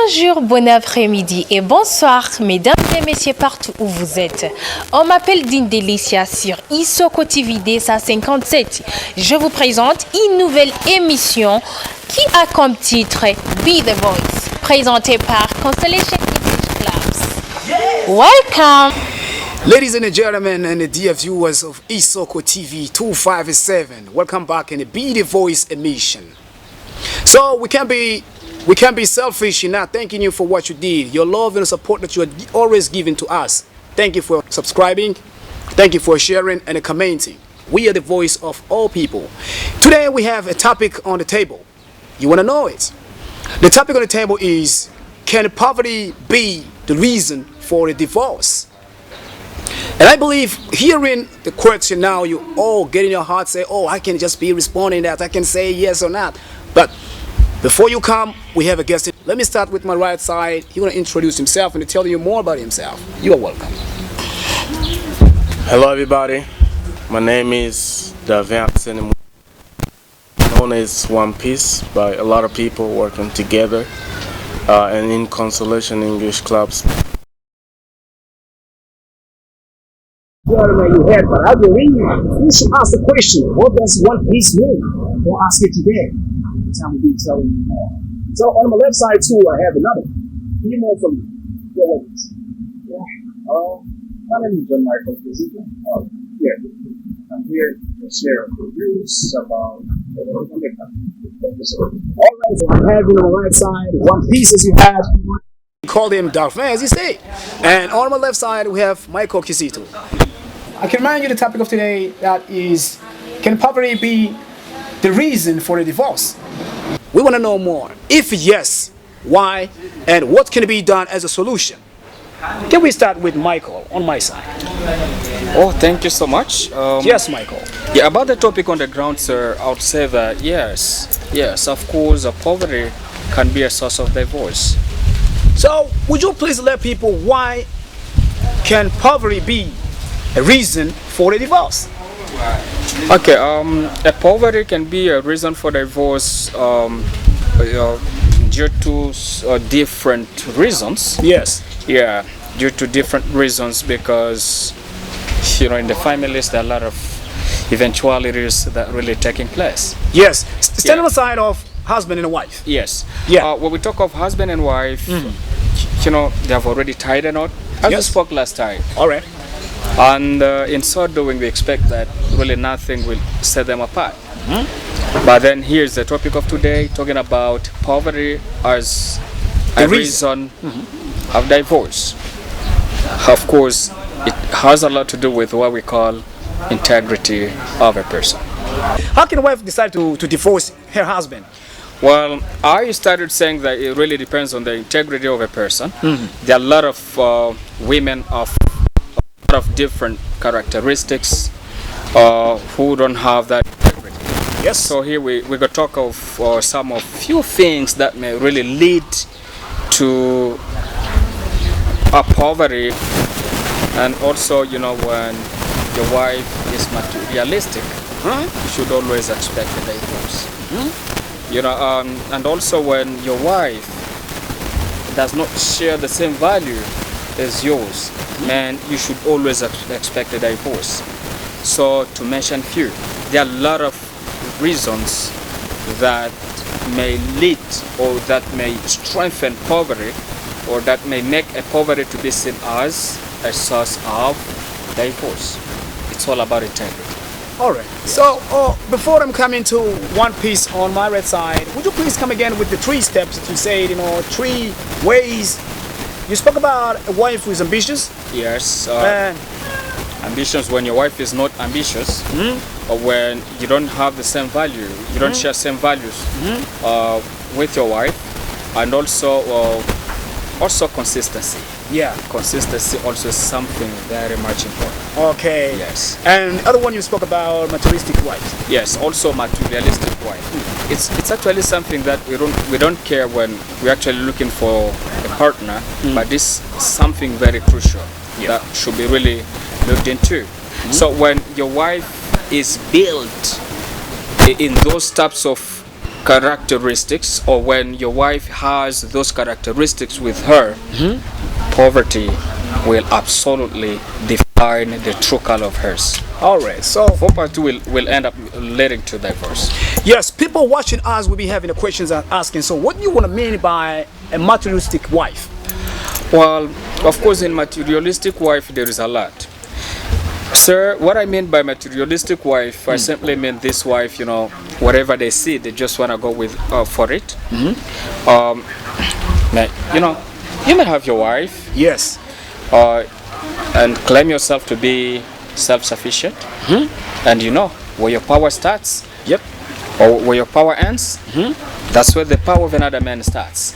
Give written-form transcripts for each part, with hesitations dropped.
Bonjour, bon après-midi et bonsoir, mesdames et messieurs partout où vous êtes. On m'appelle Dine Delicia sur Isoko TV D57. Je vous présente une nouvelle émission qui a comme titre Be The Voice, présentée par Constellation English Clubs. Welcome! Ladies and gentlemen and the dear viewers of Isoko TV 257, welcome back in the Be The Voice emission. So we can't be selfish in not thanking you for what you did, your love and support that you are always giving to us. Thank you for subscribing, thank you for sharing and commenting. We are the voice of all people. Today we have a topic on the table. You want to know it? The topic on the table is, can poverty be the reason for a divorce? And I believe hearing the question now, you all get in your heart say, oh, I can just be responding that, I can say yes or not. But before you come, we have a guest. Let me start with my right side. He's going to introduce himself and to tell you more about himself. You are welcome. Hello everybody, my name is Davin, known as One Piece by a lot of people working together and in Constellation English Clubs. You had, but I believe you should ask the question, what does One Piece mean? We'll ask it today. Time will be telling you more. So on my left side too, I have another email from your ladies. My name is John Michael Kizito. I'm here to share reviews about Alright, so I'm having on the right side One Piece as you have. Call him Darfman, as you say. And on my left side we have Michael Kizito. I can remind you the topic of today, that is, can poverty be the reason for the divorce? We want to know more. If yes, why, and what can be done as a solution? Can we start with Michael on my side? Oh, thank you so much. Yes, Michael. Yeah, about the topic on the ground, sir, I would say that yes, of course, poverty can be a source of divorce. So, would you please let people why can poverty be a reason for the divorce? Okay, poverty can be a reason for divorce due to different reasons. Yes. Yeah, due to different reasons, because in the families there are a lot of eventualities that really taking place. Yes. Stand on the side of husband and wife. Yes. Yeah. When we talk of husband and wife, they have already tied a knot, as we spoke last time. All right. And in so doing, we expect that really nothing will set them apart. But then here's the topic of today, talking about poverty as a reason of divorce. Of course, it has a lot to do with what we call integrity of a person. How can a wife decide to divorce her husband? Well, I started saying that it really depends on the integrity of a person. There are a lot of women of different characteristics who don't have that integrity. Yes. So here we going to talk of few things that may really lead to a poverty, and also when your wife is materialistic, you should always expect a divorce. And also when your wife does not share the same value as yours, man, you should always expect a divorce. So to mention few, there are a lot of reasons that may lead or that may strengthen poverty, or that may make a poverty to be seen as a source of divorce. It's all about integrity. All right. So before I'm coming to One Piece on my right side, would you please come again with the 3 steps that you said, 3 ways. You spoke about a wife who is ambitious. Yes. Ambitious when your wife is not ambitious, or when you don't have the same value, you don't share same values with your wife, and also consistency. Yeah. Consistency also is something very much important. Okay. Yes. And the other one you spoke about, materialistic wife. Yes, also materialistic wife. It's actually something that we don't care when we're actually looking for a partner, but this is something very crucial that should be really looked into. So when your wife is built in those types of characteristics, or when your wife has those characteristics with her, poverty will absolutely define the true color of hers. All right. So Poverty will end up leading to divorce. yes, people watching us will be having the questions and asking. So what do you want to mean by a materialistic wife? Well, of course, in materialistic wife there is a lot. Sir, what I mean by materialistic wife, I simply mean this wife, whatever they see, they just want to go with for it. You may have your wife Yes. and claim yourself to be self-sufficient, and where your power starts, Yep. or where your power ends, that's where the power of another man starts.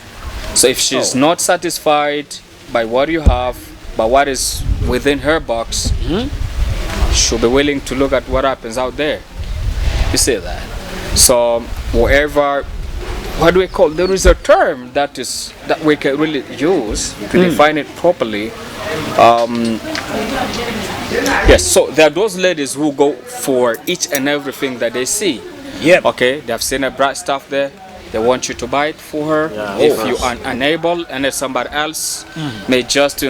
So if she's not satisfied by what you have, by what is within her box, she'll be willing to look at what happens out there. You see that? So whatever, what do we call? There is a term that we can really use to define it properly. Yes. So there are those ladies who go for each and everything that they see. Yep. Okay, they have seen a bright stuff there. They want you to buy it for her. If you are unable, and if somebody else may just,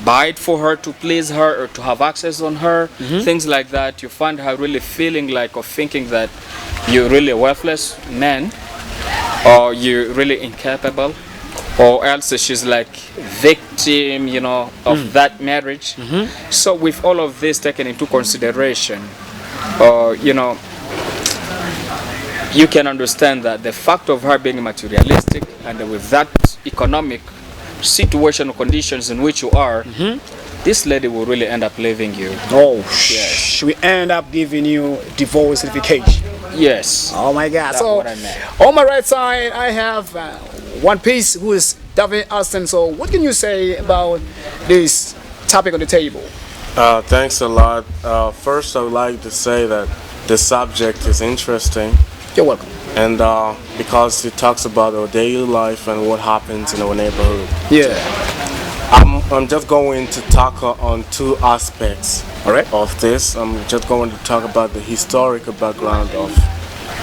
buy it for her to please her or to have access on her, things like that, you find her really feeling like or thinking that you're really a worthless man, or you're really incapable, or else she's like victim, of that marriage. So with all of this taken into consideration, you can understand that the fact of her being materialistic and with that economic situation or conditions in which you are, this lady will really end up leaving you. Oh, yes. We end up giving you divorce certification. Yes. Oh my God. That's So what I meant. on my right side, I have One Piece, who is David Alston. So what can you say about this topic on the table? Thanks a lot. First, I would like to say that the subject is interesting, You're welcome. and because it talks about our daily life and what happens in our neighborhood. Yeah. I'm just going to talk on two aspects All right. of this. I'm just going to talk about the historical background of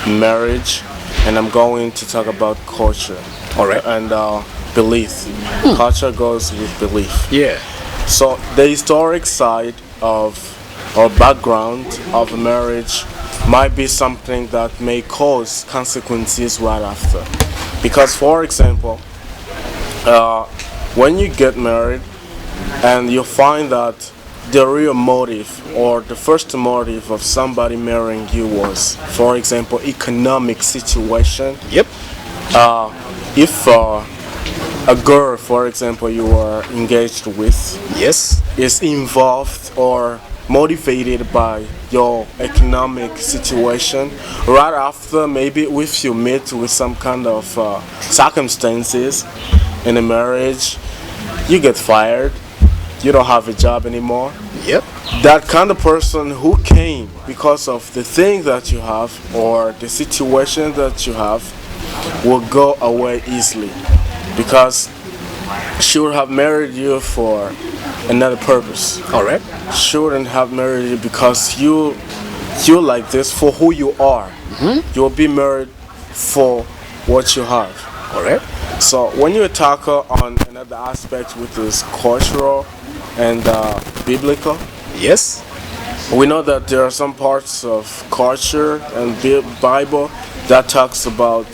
marriage, and I'm going to talk about culture. All right. And belief. Culture goes with belief. Yeah. So the historic side of or background of a marriage might be something that may cause consequences right after. Because, for example, when you get married and you find that the real motive or the first motive of somebody marrying you was, for example, economic situation. Yep. If a girl, for example, you are engaged with, Yes. is involved or motivated by your economic situation, right after maybe if you meet with some kind of circumstances in a marriage, you get fired, you don't have a job anymore. Yep. That kind of person who came because of the thing that you have or the situation that you have will go away easily, because she would have married you for another purpose. All right. She wouldn't have married you because you like this for who you are. You'll be married for what you have. All right. So when you talk on another aspect, which is cultural and biblical, Yes. we know that there are some parts of culture and Bible that talks about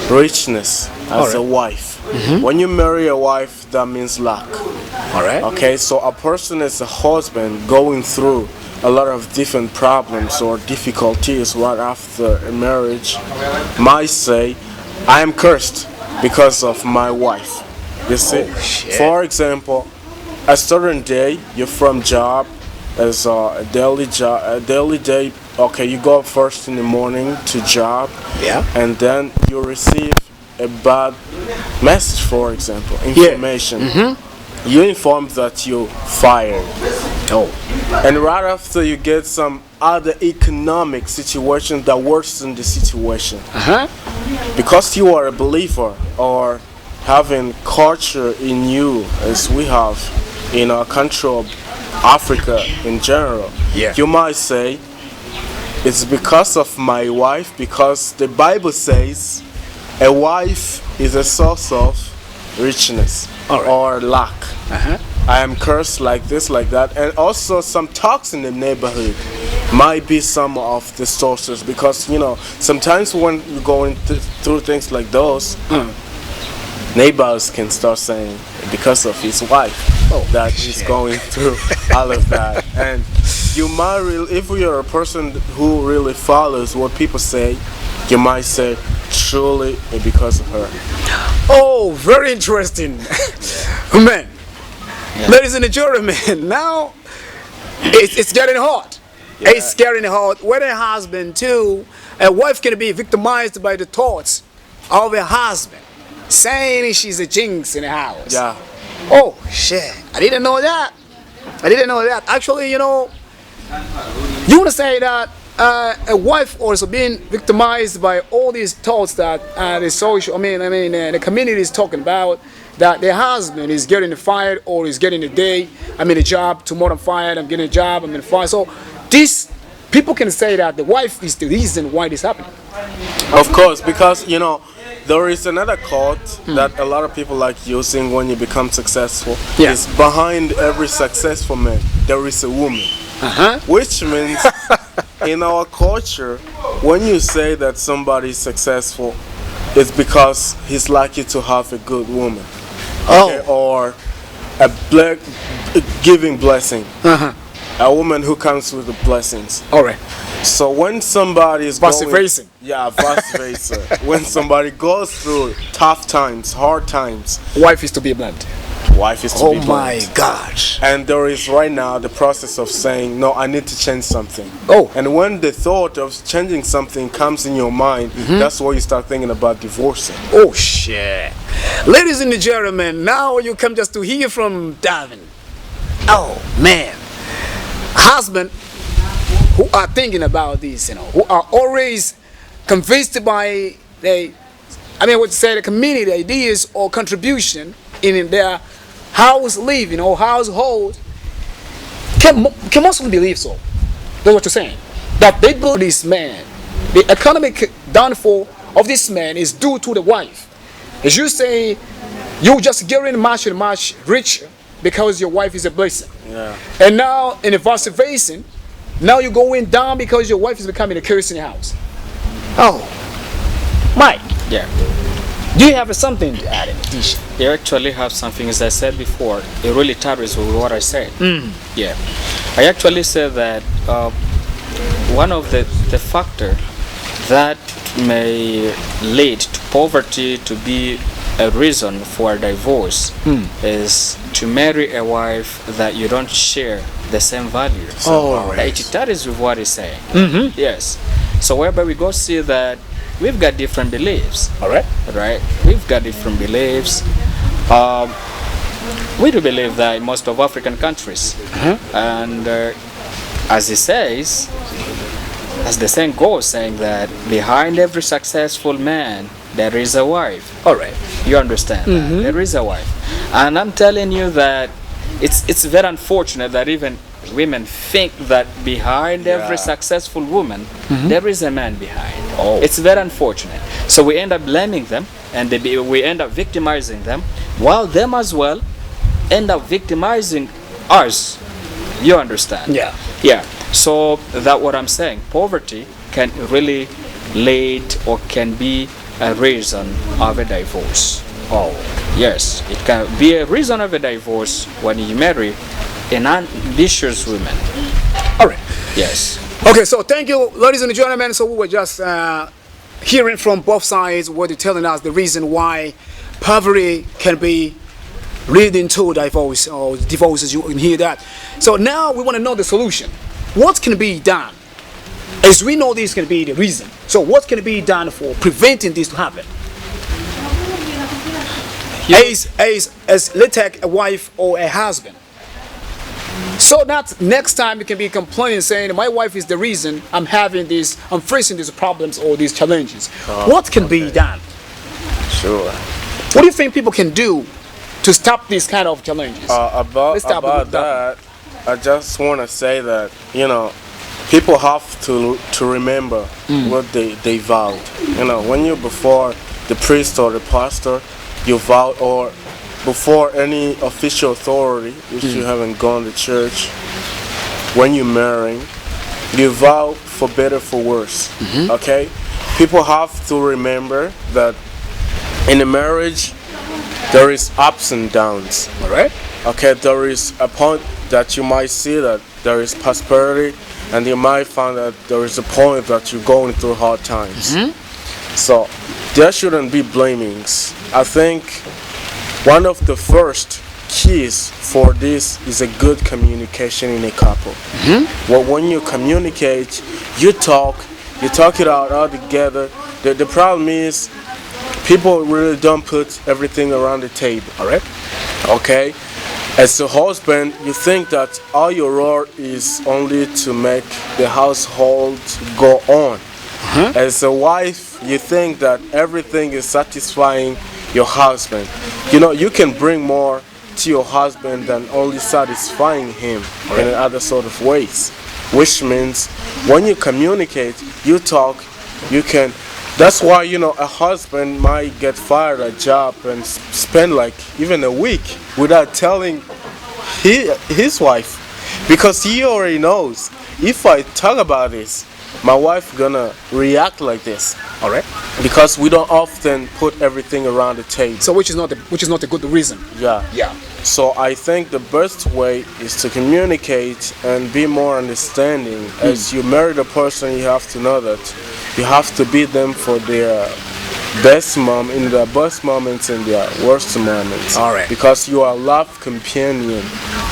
richness as a wife. When you marry a wife, that means lack. All right. Okay, so a person is a husband going through a lot of different problems or difficulties right after a marriage might say, I am cursed because of my wife. You see? shit. For example, a certain day you're from job as a daily day. Okay, you go first in the morning to job. Yeah. And then you receive a bad message, for example, information. You informed that you fired. Oh. And right after you get some other economic situation that worsens the situation. Because you are a believer or having culture in you, as we have in our country of Africa in general, Yeah. you might say, It's because of my wife, because the Bible says a wife is a source of richness or lack. I am cursed like this, like that, and also some talks in the neighborhood might be some of the sources, because sometimes when you're going through things like those, neighbors can start saying because of his wife that he's going through all of that. And you might if you're a person who really follows what people say, you might say truly because of her. Oh, very interesting. Man. Yeah. Ladies and gentlemen, now it's getting hot. Yeah. It's getting hot. When a husband too, a wife can be victimized by the thoughts of a husband, saying she's a jinx in the house. Yeah. Oh shit! I didn't know that. Actually, you want to say that a wife also being victimized by all these thoughts that the community is talking about. That the husband is getting fired or is getting a job, tomorrow I'm fired, I'm getting a job, I'm fired. So these people can say that the wife is the reason why this happening. Of course, because there is another quote that a lot of people like using when you become successful. Yeah. Is behind every successful man there is a woman. Which means in our culture, when you say that somebody is successful, it's because he's lucky to have a good woman. Okay, or a giving blessing. A woman who comes with the blessings. Alright. So when somebody is vice versa. Yeah, vice versa. When somebody goes through tough times, hard times, wife is to be blamed. Wife is to be blamed. Oh my gosh. And there is right now the process of saying, no, I need to change something. Oh. And when the thought of changing something comes in your mind, that's where you start thinking about divorcing. Oh shit. Ladies and gentlemen, now you come just to hear from Davin. Oh man. Husband who are thinking about this, who are always convinced by the community ideas or contribution in their house living or household, can mostly believe so. That's what you're saying. That they believe this man, the economic downfall of this man is due to the wife. As you say, you just getting much and much richer because your wife is a blessing. Yeah. And now in the vice versa, now you're going down because your wife is becoming a curse in the house. Oh, Mike. Yeah. Do you have something to add in addition? You actually have something, as I said before, it really tallies with what I said. Yeah. I actually said that one of the factor that may lead to poverty to be a reason for divorce is to marry a wife that you don't share the same values. Right. That is what he's saying. Yes. So whereby we go see that we've got different beliefs. Alright. Right? We've got different beliefs. We do believe that in most of African countries. And as he says, as the saying goes, saying that behind every successful man there is a wife. Alright. You understand that? There is a wife. And I'm telling you that it's very unfortunate that even women think that behind every successful woman there is a man behind. It's very unfortunate. So we end up blaming them, and we end up victimizing them, while them as well end up victimizing us. You understand? Yeah. Yeah. So that what I'm saying, poverty can really lead or can be a reason of a divorce. Yes, it can be a reason of a divorce when you marry an ambitious woman. Alright. Yes. Okay, so thank you, ladies and gentlemen. So we were just hearing from both sides what they're telling us the reason why poverty can be leading to divorce or divorces. You can hear that. So now we want to know the solution. What can be done? As we know this can be the reason. So what can be done for preventing this to happen? As let's take a wife or a husband. So that next time you can be complaining saying my wife is the reason I'm facing these problems or these challenges. What can be done? Sure. What do you think people can do to stop these kind of challenges? About that, I just want to say that, people have to remember what they vowed. You know, when you're before the priest or the pastor, you vow, or before any official authority, if you haven't gone to church, when you're marrying, you vow for better, for worse. Okay? People have to remember that in a marriage, there is ups and downs. All right. Okay, there is a point that you might see that there is prosperity, and you might find that there is a point that you're going through hard times. So there shouldn't be blamings. I think one of the first keys for this is a good communication in a couple. Well, when you communicate, you talk it out all together. The problem is people really don't put everything around the table. All right. Okay? As a husband, you think that all your role is only to make the household go on. As a wife, you think that everything is satisfying your husband. You know, you can bring more to your husband than only satisfying him in other sort of ways. Which means when you communicate, you talk, you can. That's why, you know, a husband might get fired at a job and spend like even a week without telling his wife, because he already knows, if I talk about this, my wife gonna react like this. All right. Because we don't often put everything around the table. So which is not a good reason. Yeah. Yeah. So I think the best way is to communicate and be more understanding. As you marry the person, you have to know that you have to be them for their best in their best moments and their worst moments. All right. Because you are a love companion.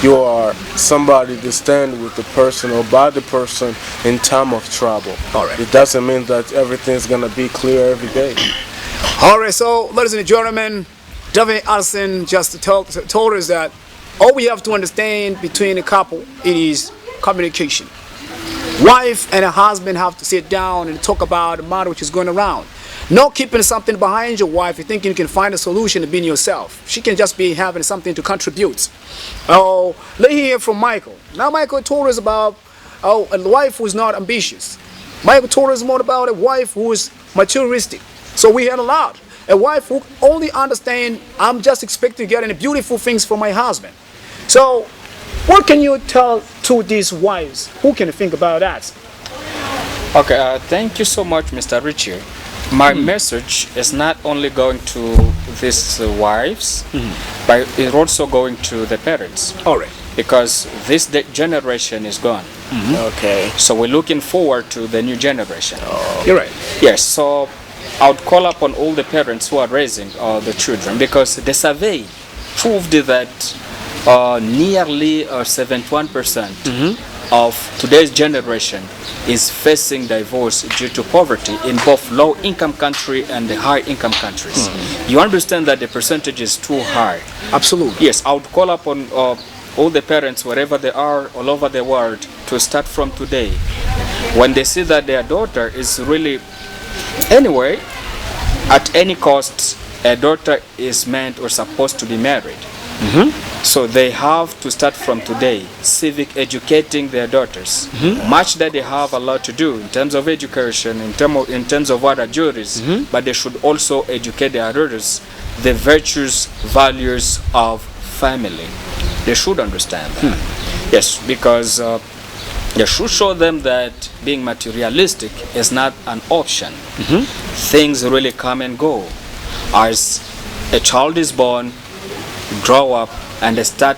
You are somebody to stand with the person or by the person in time of trouble. All right. It doesn't mean that everything's gonna be clear every day. All right. So, ladies and gentlemen, David Allison just told us that all we have to understand between a couple, it is communication. Wife and a husband have to sit down and talk about the matter which is going around. Not keeping something behind your wife. You think you can find a solution to being yourself. She can just be having something to contribute. Oh, let's hear from Michael. Now Michael told us about a wife who's not ambitious. Michael told us more about a wife who is materialistic. So we had a lot. A wife who only understands, I'm just expecting to get any beautiful things from my husband. So what can you tell to these wives? Who can think about that? Okay, thank you so much, Mr. Richie. My message is not only going to these wives, but it's also going to the parents. All right. Because this generation is gone. Okay. So we're looking forward to the new generation. You're right. Yes, so I would call upon all the parents who are raising the children, because the survey proved that nearly 71% of today's generation is facing divorce due to poverty in both low-income country and the high-income countries. You understand that the percentage is too high. Absolutely. Yes, I would call upon all the parents, wherever they are, all over the world, to start from today. When they see that their daughter is really, anyway, at any cost, a daughter is meant or supposed to be married. So they have to start from today, civic educating their daughters. Much that they have a lot to do in terms of education, in terms of other duties, but they should also educate their daughters the virtues, values of family. They should understand that. Yes, because they should show them that being materialistic is not an option. Things really come and go. As a child is born, grow up, and they start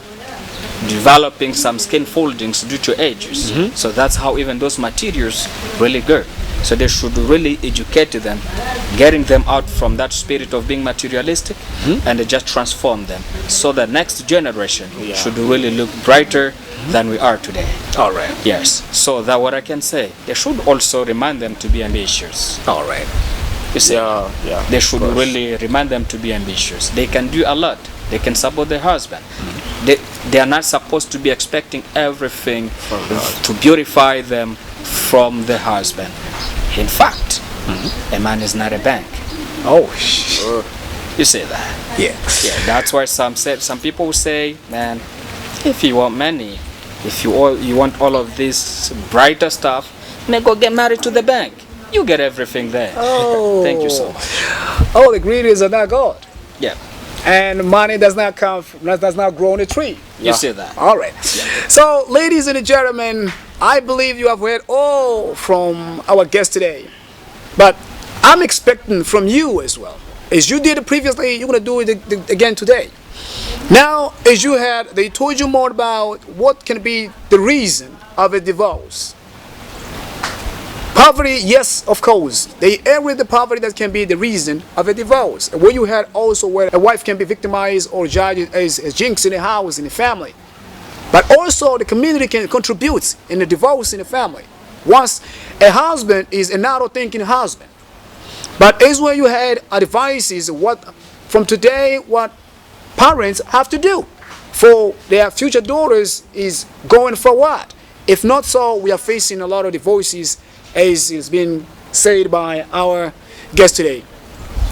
developing some skin foldings due to ages. So that's how even those materials really go. So they should really educate them, getting them out from that spirit of being materialistic, and they just transform them. So the next generation should really look brighter than we are today. All right. Yes. So that what I can say. They should also remind them to be ambitious. All right. You see, they should really remind them to be ambitious. They can do a lot. They can support their husband. They are not supposed to be expecting everything to beautify them from the husband. In fact, a man is not a bank. Oh, you say that? Yeah. Yeah. That's why some people say, man, if you want money, If you want all of this brighter stuff, then go get married to the bank. You get everything there. Oh. Thank you so much. All the ingredients are not God. Yeah. And money does not does not grow on a tree. You see that. All right. So, ladies and gentlemen, I believe you have heard all from our guest today. But I'm expecting from you as well. As you did it previously, you're going to do it again today. Now, as you had, they told you more about what can be the reason of a divorce. Poverty, yes, of course. They agree the poverty that can be the reason of a divorce. Where you had also where a wife can be victimized or judged as jinx in the house, in the family. But also the community can contribute in the divorce in the family. Once a husband is an out-thinking husband. But as when you had advices what from today what parents have to do for their future daughters is going forward. If not so, we are facing a lot of divorces as is being said by our guest today.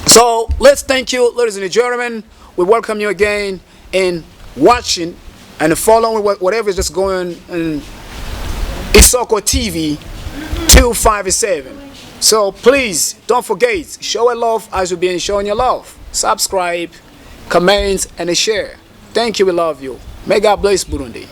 So let's thank you, ladies and gentlemen. We welcome you again in watching and following whatever is just going on Isoko TV 257. So please don't forget, show a love as you've been showing your love. Subscribe, comment, and share. Thank you. We love you. May God bless Burundi.